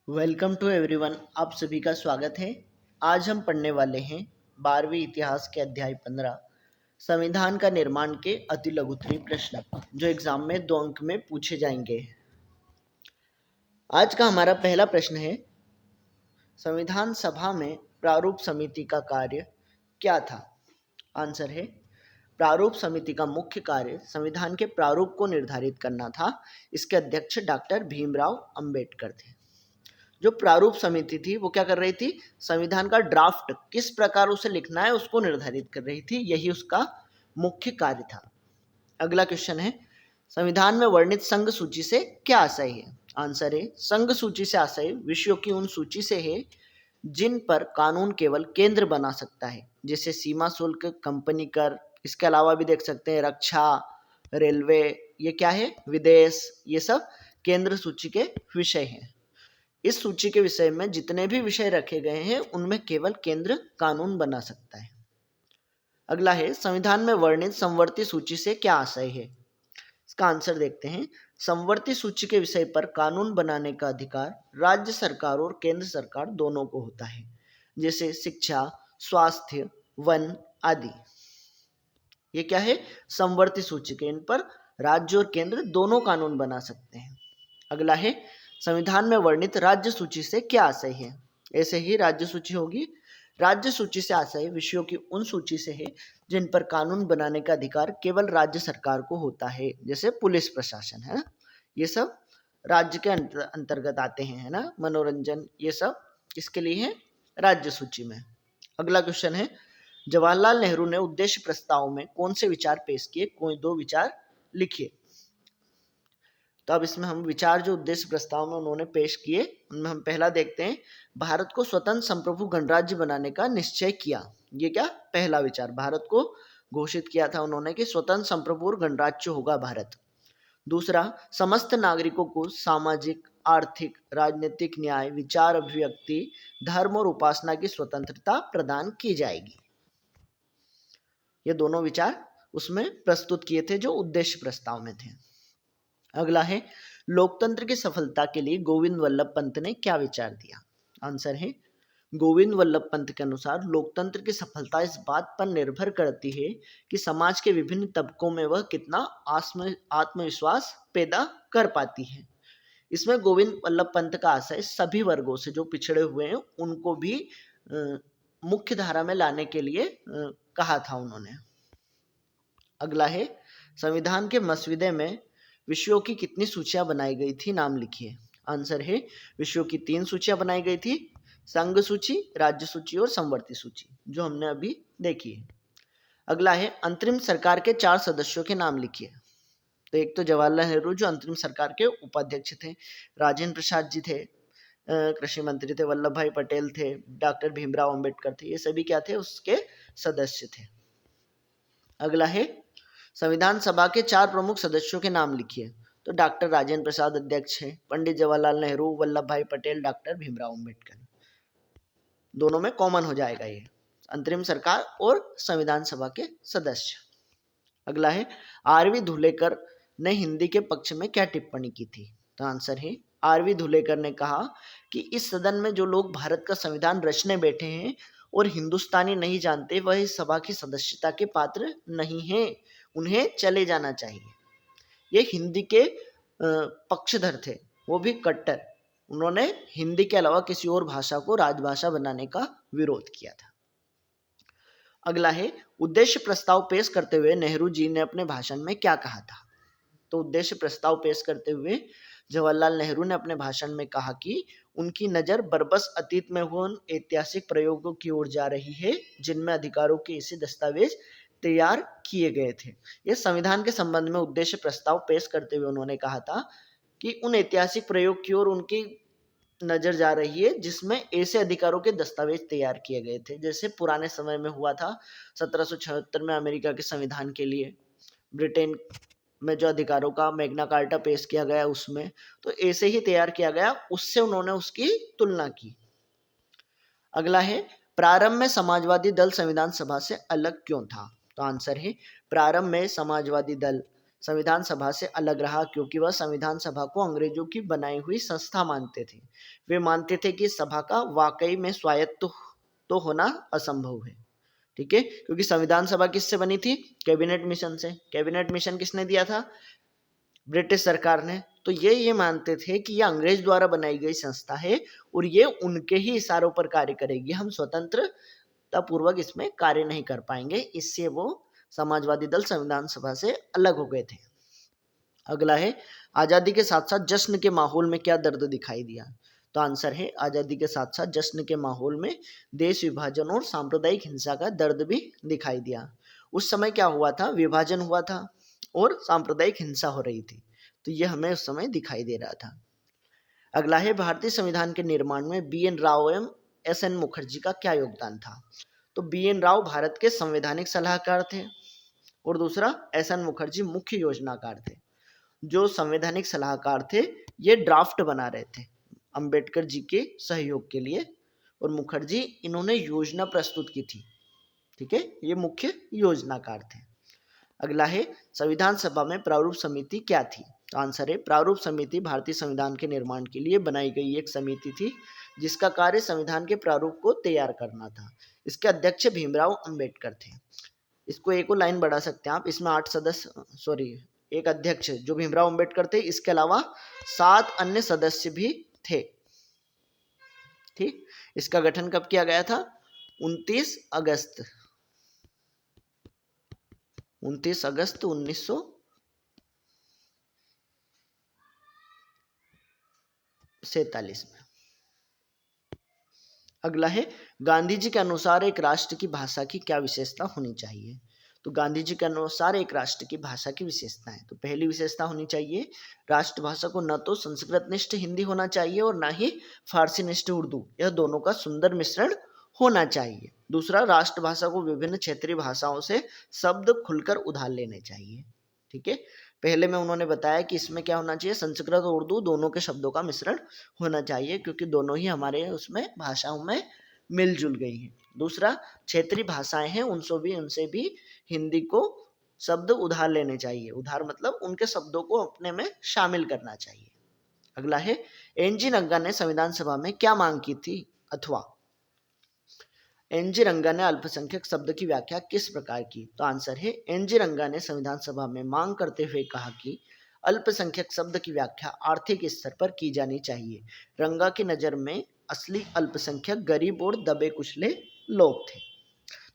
Welcome to everyone. आप सभी का स्वागत है। आज हम पढ़ने वाले हैं 12वीं इतिहास के अध्याय 15 संविधान का निर्माण के अति लघुत्तरीय प्रश्न जो एग्जाम में 2 अंक में पूछे जाएंगे। आज का हमारा पहला प्रश्न है, संविधान सभा में प्रारूप समिति का कार्य क्या था? आंसर है, प्रारूप समिति का मुख्य कार्य संविधान के प्रारूप को निर्धारित करना था। इसके अध्यक्ष डॉक्टर भीमराव अंबेडकर थे। जो प्रारूप समिति थी वो क्या कर रही थी? संविधान का ड्राफ्ट किस प्रकार उसे लिखना है उसको निर्धारित कर रही थी। यही उसका मुख्य कार्य था। अगला क्वेश्चन है, संविधान में वर्णित संघ सूची से क्या आशय है? आंसर है, संघ सूची से आशय विषयों की उन सूची से है जिन पर कानून केवल केंद्र बना सकता है, जैसे सीमा शुल्क, कंपनी कर। इसके अलावा भी देख सकते हैं रक्षा, रेलवे, ये क्या है? विदेश। ये सब केंद्र सूची के विषय हैं। इस सूची के विषय में जितने भी विषय रखे गए हैं उनमें केवल केंद्र कानून बना सकता है। अगला है, संविधान में वर्णित समवर्ती सूची से क्या आशय है? इसका आंसर देखते हैं। समवर्ती सूची के विषय पर कानून बनाने का अधिकार राज्य सरकार और केंद्र सरकार दोनों को होता है, जैसे शिक्षा, स्वास्थ्य, वन आदि। ये क्या है? समवर्ती सूची के, इन पर राज्य और केंद्र दोनों कानून बना सकते हैं। अगला है, संविधान में वर्णित राज्य सूची से क्या आशय है? ऐसे ही राज्य सूची होगी। राज्य सूची से आशय विषयों की उन सूची से है जिन पर कानून बनाने का अधिकार केवल राज्य सरकार को होता है, जैसे पुलिस प्रशासन है ना, ये सब राज्य के अंतर्गत आते हैं, है ना। मनोरंजन, ये सब किसके लिए है? राज्य सूची में। अगला क्वेश्चन है, जवाहरलाल नेहरू ने उद्देश्य प्रस्ताव में कौन से विचार पेश किए? कोई 2 विचार लिखिए। तो अब इसमें हम विचार जो उद्देश्य प्रस्ताव में उन्होंने पेश किए उनमें हम पहला देखते हैं, भारत को स्वतंत्र संप्रभु गणराज्य बनाने का निश्चय किया। ये क्या? पहला विचार। भारत को घोषित किया था उन्होंने कि स्वतंत्र संप्रभु और गणराज्य होगा भारत। दूसरा, समस्त नागरिकों को सामाजिक, आर्थिक, राजनीतिक न्याय, विचार अभिव्यक्ति, धर्म और उपासना की स्वतंत्रता प्रदान की जाएगी। ये दोनों विचार उसमें प्रस्तुत किए थे जो उद्देश्य प्रस्ताव में थे। अगला है, लोकतंत्र की सफलता के लिए गोविंद वल्लभ पंत ने क्या विचार दिया? आंसर है, गोविंद वल्लभ पंत के अनुसार लोकतंत्र की सफलता इस बात पर निर्भर करती है कि समाज के विभिन्न तबकों में वह कितना आत्मविश्वास पैदा कर पाती है। इसमें गोविंद वल्लभ पंत का आशय सभी वर्गों से जो पिछड़े हुए हैं उनको भी मुख्य धारा में लाने के लिए कहा था उन्होंने। अगला है, संविधान के मसौदे में विषयों की कितनी सूचियां बनाई गई थी? नाम लिखिए। आंसर है, विषयों की 3 सूचियां बनाई गई थी, संघ सूची, राज्य सूची और समवर्ती सूची, जो हमने अभी देखी है। अगला है, अंतरिम सरकार के 4 सदस्यों के नाम लिखिए। तो एक तो जवाहरलाल नेहरू जो अंतरिम सरकार के उपाध्यक्ष थे, राजेंद्र प्रसाद जी थे, कृषि मंत्री थे, वल्लभ भाई पटेल थे, डॉक्टर भीमराव अंबेडकर थे, ये सभी क्या थे? उसके सदस्य थे। अगला है, संविधान सभा के 4 प्रमुख सदस्यों के नाम लिखिए। तो डॉक्टर राजेंद्र प्रसाद अध्यक्ष हैं, पंडित जवाहरलाल नेहरू, वल्लभ भाई पटेल, डॉक्टर भीमराव अंबेडकर। दोनों में कॉमन हो जाएगा ये, अंतरिम सरकार और संविधान सभा के सदस्य। अगला है, आरवी धुलेकर ने हिंदी के पक्ष में क्या टिप्पणी की थी? तो आंसर है, आरवी धुलेकर ने कहा कि इस सदन में जो लोग भारत का संविधान रचने बैठे हैं और हिंदुस्तानी नहीं जानते वह इस सभा की सदस्यता के पात्र नहीं हैं, उन्हें चले जाना चाहिए। ये हिंदी के पक्षधर थे, वो भी कट्टर। उन्होंने हिंदी के अलावा किसी और भाषा को राजभाषा बनाने का विरोध किया था। अगला है, उद्देश्य प्रस्ताव पेश करते हुए नेहरू जी ने अपने भाषण में क्या कहा था? तो उद्देश्य प्रस्ताव पेश करते हुए जवाहरलाल नेहरू ने अपने भाषण में कहा कि उनकी नज़र बरबस अतीत में हुए उन ऐतिहासिक प्रयोगों की ओर जा रही है जिनमें अधिकारों के ऐसे दस्तावेज तैयार किए गए थे। यह संविधान के संबंध में उद्देश्य प्रस्ताव पेश करते हुए उन्होंने कहा था कि उन ऐतिहासिक प्रयोग की ओर उनकी नजर जा रही है जिसमें ऐसे अधिकारों के दस्तावेज तैयार किए गए थे, जैसे पुराने समय में हुआ था 1776 में अमेरिका के संविधान के लिए, ब्रिटेन में जो अधिकारों का मैग्ना कार्टा पेश किया गया उसमें, तो ऐसे ही तैयार किया गया, उससे उन्होंने उसकी तुलना की। अगला है, प्रारंभ में समाजवादी दल संविधान सभा से अलग क्यों था? तो आंसर है, प्रारंभ में समाजवादी दल संविधान सभा से अलग रहा क्योंकि वह संविधान सभा को अंग्रेजों की बनाई हुई संस्था मानते थे। वे मानते थे कि इस सभा का वाकई में स्वायत्त तो होना असंभव है। ठीक है, क्योंकि संविधान सभा किससे बनी थी? कैबिनेट मिशन से। कैबिनेट मिशन किसने दिया था? ब्रिटिश सरकार ने। तो ये मानते थे कि यह अंग्रेज द्वारा बनाई गई संस्था है और ये उनके ही इशारों पर कार्य करेगी, हम स्वतंत्रता पूर्वक इसमें कार्य नहीं कर पाएंगे। इससे वो समाजवादी दल संविधान सभा से अलग हो गए थे। अगला है, आजादी के साथ साथ जश्न के माहौल में क्या दर्द दिखाई दिया? तो आंसर है, आजादी के साथ साथ जश्न के माहौल में देश विभाजन और सांप्रदायिक हिंसा का दर्द भी दिखाई दिया। उस समय क्या हुआ था? विभाजन हुआ था और सांप्रदायिक हिंसा हो रही थी, तो ये हमें उस समय दिखाई दे रहा था। अगला है, भारतीय संविधान के निर्माण में बी एन राव एवं एस एन मुखर्जी का क्या योगदान था? तो बी एन राव भारत के संवैधानिक सलाहकार थे और दूसरा एस एन मुखर्जी मुख्य योजनाकार थे। जो संवैधानिक सलाहकार थे ये ड्राफ्ट बना रहे थे अंबेडकर जी के सहयोग के लिए, और मुखर्जी इन्होंने योजना प्रस्तुत की थी। ठीक है, ये मुख्य योजनाकार थे। अगला है, संविधान सभा में प्रारूप समिति क्या थी? तो आंसर है, प्रारूप समिति भारतीय संविधान के निर्माण के लिए बनाई गई एक समिति थी जिसका कार्य संविधान के प्रारूप को तैयार करना था। इसके अध्यक्ष भीमराव अंबेडकर थे। इसको एक और लाइन बढ़ा सकते हैं आप, इसमें 8 सदस्य एक अध्यक्ष जो भीमराव अंबेडकर थे, इसके अलावा 7 अन्य सदस्य भी थे। ठीक, इसका गठन कब किया गया था? 29 अगस्त 1947 में। अगला है, गांधी जी के अनुसार एक राष्ट्र की भाषा की क्या विशेषता होनी चाहिए? तो गांधी जी के अनुसार एक राष्ट्र की भाषा की विशेषता है, तो पहली विशेषता होनी चाहिए, राष्ट्रभाषा को न तो संस्कृत निष्ठ हिंदी होना चाहिए और ना ही फारसी निष्ठ उर्दू, यह दोनों का सुंदर मिश्रण होना चाहिए। दूसरा, राष्ट्रभाषा को विभिन्न क्षेत्रीय भाषाओं से शब्द खुलकर उधार लेने चाहिए। ठीक है, पहले में उन्होंने बताया कि इसमें क्या होना चाहिए, संस्कृत और उर्दू दोनों के शब्दों का मिश्रण होना चाहिए क्योंकि दोनों ही हमारे उसमें भाषाओं में मिलजुल गई हैं। दूसरा, क्षेत्रीय भाषाएं हैं उनसे भी हिंदी को शब्द उधार लेने चाहिए। उधार मतलब उनके शब्दों को अपने में शामिल करना चाहिए। अगला है, एन.जी. रंगा ने संविधान सभा में क्या मांग की थी? अथवा एन.जी. रंगा ने अल्पसंख्यक शब्द की व्याख्या किस प्रकार की? तो आंसर है, एन.जी. रंगा ने संविधान सभा में मांग करते हुए कहा कि अल्पसंख्यक शब्द की व्याख्या आर्थिक स्तर पर की जानी चाहिए। रंगा की नज़र में असली अल्पसंख्यक गरीब और दबे कुचले लोग थे,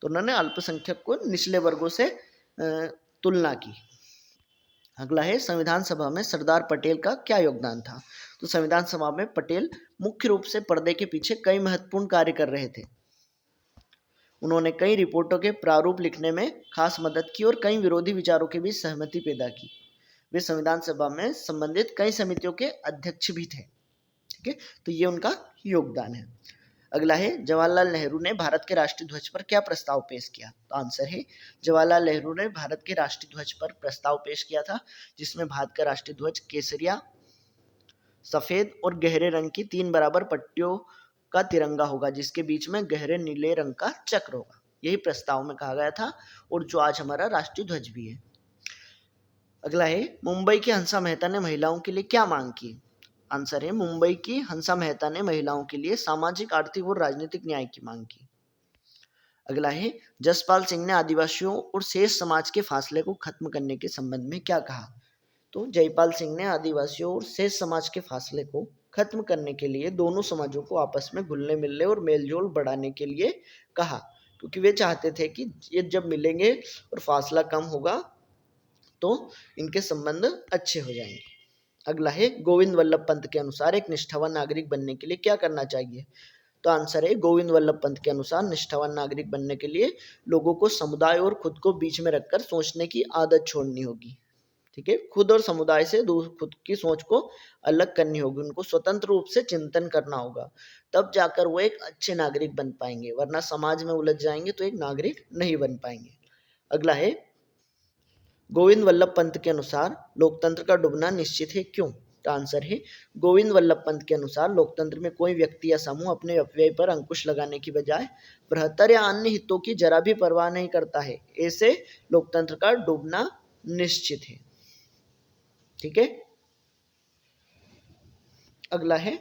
तो उन्होंने अल्पसंख्यक को निचले वर्गों से तुलना की। अगला है, संविधान सभा में सरदार पटेल का क्या योगदान था? तो संविधान सभा में पटेल मुख्य रूप से पर्दे के पीछे कई महत्वपूर्ण कार्य कर रहे थे। उन्होंने कई रिपोर्टों के प्रारूप लिखने में खास मदद की और कई विरोधी विचारों के बीच सहमति पैदा की। वे संविधान सभा में संबंधित कई समितियों के अध्यक्ष भी थे। ठीक है, तो ये उनका योगदान है। अगला है, जवाहरलाल नेहरू ने भारत के राष्ट्रीय ध्वज पर क्या प्रस्ताव पेश किया? तो आंसर है, जवाहरलाल नेहरू ने भारत के राष्ट्रीय ध्वज पर प्रस्ताव पेश किया था जिसमें भारत का राष्ट्रीय ध्वज केसरिया, सफेद और गहरे रंग की 3 बराबर पट्टियों का तिरंगा होगा जिसके बीच में गहरे नीले रंग का चक्र होगा। यही प्रस्ताव में कहा गया था और जो आज हमारा राष्ट्रीय ध्वज भी है। अगला है, मुंबई की हंसा मेहता ने महिलाओं के लिए क्या मांग की? आंसर है, मुंबई की हंसा मेहता ने महिलाओं के लिए सामाजिक, आर्थिक और राजनीतिक न्याय की मांग की। अगला है, जसपाल सिंह ने आदिवासियों और शेष समाज के फासले को खत्म करने के संबंध में क्या कहा? तो जयपाल सिंह ने आदिवासियों और शेष समाज के फासले को खत्म करने के लिए दोनों समाजों को आपस में घुलने मिलने और मेलजोल बढ़ाने के लिए कहा, क्योंकि वे चाहते थे कि ये जब मिलेंगे और फासला कम होगा तो इनके संबंध अच्छे हो जाएंगे। अगला है, गोविंद वल्लभ पंत के अनुसार एक निष्ठावान नागरिक बनने के लिए क्या करना चाहिए? तो आंसर है, गोविंद वल्लभ पंत के अनुसार निष्ठावान नागरिक बनने के लिए लोगों को समुदाय और खुद को बीच में रखकर सोचने की आदत छोड़नी होगी। ठीक है, खुद और समुदाय से दूर खुद की सोच को अलग करनी होगी, उनको स्वतंत्र रूप से चिंतन करना होगा, तब जाकर वो एक अच्छे नागरिक बन पाएंगे, वरना समाज में उलझ जाएंगे तो एक नागरिक नहीं बन पाएंगे। अगला है, गोविंद वल्लभ पंत के अनुसार लोकतंत्र का डूबना निश्चित है, क्यों? तो आंसर है, गोविंद वल्लभ पंत के अनुसार लोकतंत्र में कोई व्यक्ति या समूह अपने अपव्यय पर अंकुश लगाने की बजाय बृहत्तर या अन्य हितों की जरा भी परवाह नहीं करता है, ऐसे लोकतंत्र का डूबना निश्चित है। ठीक है। अगला है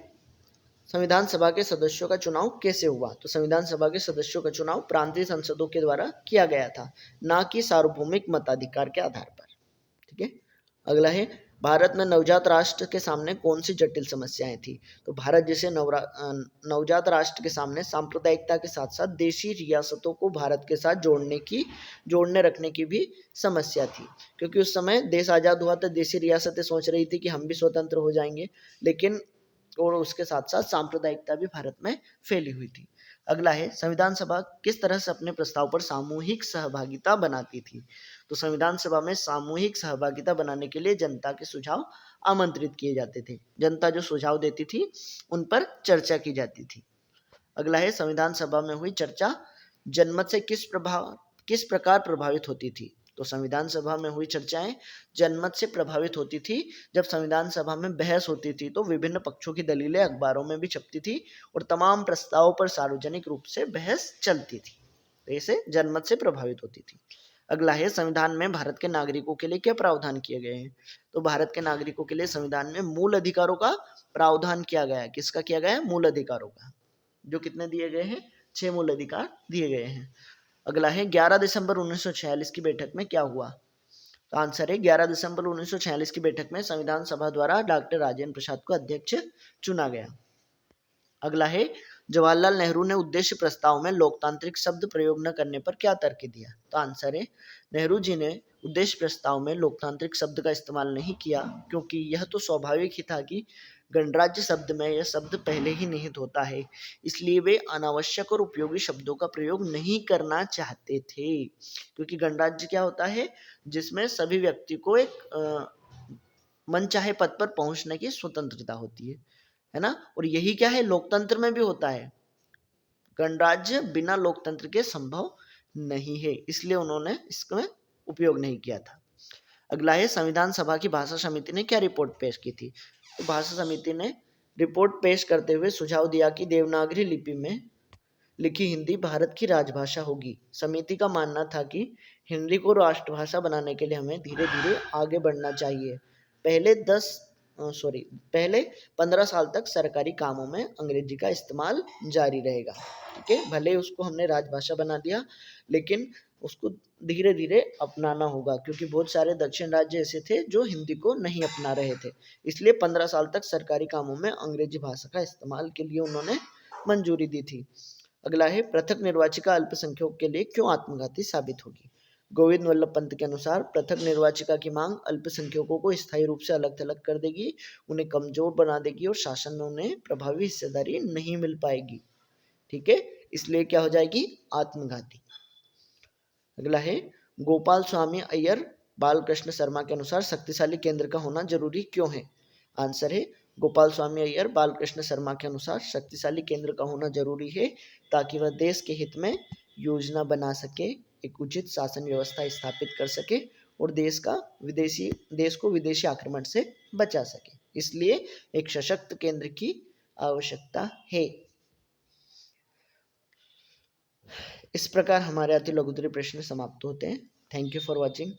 संविधान सभा के सदस्यों का चुनाव कैसे हुआ। तो संविधान सभा के सदस्यों का चुनाव प्रांतीय संसदों के द्वारा किया गया था, ना कि सार्वभौमिक मताधिकार के आधार पर। ठीक है। अगला है भारत में नवजात राष्ट्र के सामने कौन सी जटिल समस्याएं थी। तो भारत जैसे नवजात राष्ट्र के सामने सांप्रदायिकता के साथ साथ देशी रियासतों को भारत के साथ जोड़ने रखने की भी समस्या थी, क्योंकि उस समय देश आज़ाद हुआ था, देशी रियासतें सोच रही थी कि हम भी स्वतंत्र हो जाएंगे, लेकिन और उसके साथ साथ सांप्रदायिकता भी भारत में फैली हुई थी। अगला है संविधान सभा किस तरह से अपने प्रस्ताव पर सामूहिक सहभागिता बनाती थी। तो संविधान सभा में सामूहिक सहभागिता बनाने के लिए जनता के सुझाव आमंत्रित किए जाते थे, जनता जो सुझाव देती थी उन पर चर्चा की जाती थी। अगला है संविधान सभा में हुई चर्चा जनमत से किस प्रकार प्रभावित होती थी। तो संविधान सभा में हुई चर्चाएं जनमत से प्रभावित होती थी। जब संविधान सभा में बहस होती थी तो विभिन्न पक्षों की दलीलें अखबारों में भी छपती थी और तमाम प्रस्तावों पर सार्वजनिक रूप से बहस चलती थी। तो इसे जनमत से प्रभावित होती थी। अगला है संविधान में भारत के नागरिकों के लिए क्या प्रावधान किए गए हैं। तो भारत के नागरिकों के लिए संविधान में मूल अधिकारों का प्रावधान किया गया है। किसका किया गया है? मूल अधिकारों का। जो कितने दिए गए हैं? 6 मूल अधिकार दिए गए हैं। अगला है 11 दिसंबर 1946 की बैठक में क्या हुआ। तो आंसर है 11 दिसंबर 1946 की बैठक में संविधान सभा द्वारा डॉक्टर राजेंद्र प्रसाद को अध्यक्ष चुना गया। अगला है जवाहरलाल नेहरू ने उद्देश्य प्रस्ताव में लोकतांत्रिक शब्द प्रयोग न करने पर क्या तर्क दिया। तो आंसर है नेहरू जी ने उद्देश्य प्रस्ताव में लोकतांत्रिक शब्द का इस्तेमाल नहीं किया, क्योंकि यह तो स्वाभाविक ही था कि गणराज्य शब्द में यह शब्द पहले ही निहित होता है, इसलिए वे अनावश्यक और उपयोगी शब्दों का प्रयोग नहीं करना चाहते थे। क्योंकि गणराज्य क्या होता है? जिसमें सभी व्यक्ति को एक मनचाहे पद पर पहुंचने की स्वतंत्रता होती है ना। और यही क्या है? लोकतंत्र में भी होता है। गणराज्य बिना लोकतंत्र के संभव नहीं है, इसलिए उन्होंने इसमें उपयोग नहीं किया था। अगला है संविधान सभा की भाषा समिति ने क्या रिपोर्ट पेश की थी। तो भाषा समिति ने रिपोर्ट पेश करते हुए सुझाव दिया कि देवनागरी लिपि में लिखी हिंदी भारत की राजभाषा होगी। समिति का मानना था कि हिंदी को राष्ट्रभाषा बनाने के लिए हमें धीरे धीरे आगे बढ़ना चाहिए। पहले 15 साल तक सरकारी कामों में अंग्रेजी का इस्तेमाल जारी रहेगा। ठीक है, भले उसको हमने राजभाषा बना दिया, लेकिन उसको धीरे धीरे अपनाना होगा, क्योंकि बहुत सारे दक्षिण राज्य ऐसे थे जो हिंदी को नहीं अपना रहे थे। इसलिए 15 साल तक सरकारी कामों में अंग्रेजी भाषा का इस्तेमाल के लिए उन्होंने मंजूरी दी थी। अगला है पृथक निर्वाचिका अल्पसंख्यकों के लिए क्यों आत्मघाती साबित होगी। गोविंद वल्लभ पंत के अनुसार पृथक निर्वाचिका की मांग अल्पसंख्यकों को स्थायी रूप से अलग थलग कर देगी, उन्हें कमजोर बना देगी और शासन में उन्हें प्रभावी हिस्सेदारी नहीं मिल पाएगी। ठीक है, इसलिए क्या हो जाएगी? आत्मघाती। अगला है गोपाल स्वामी अय्यर बालकृष्ण शर्मा के अनुसार शक्तिशाली केंद्र का होना जरूरी क्यों है। आंसर है गोपाल स्वामी अय्यर बालकृष्ण शर्मा के अनुसार शक्तिशाली केंद्र का होना जरूरी है ताकि वह देश के हित में योजना बना सके, एक उचित शासन व्यवस्था स्थापित कर सके और देश को विदेशी आक्रमण से बचा सके। इसलिए एक सशक्त केंद्र की आवश्यकता है। इस प्रकार हमारे अति लघुत्तरीय प्रश्न समाप्त होते हैं। Thank you for watching.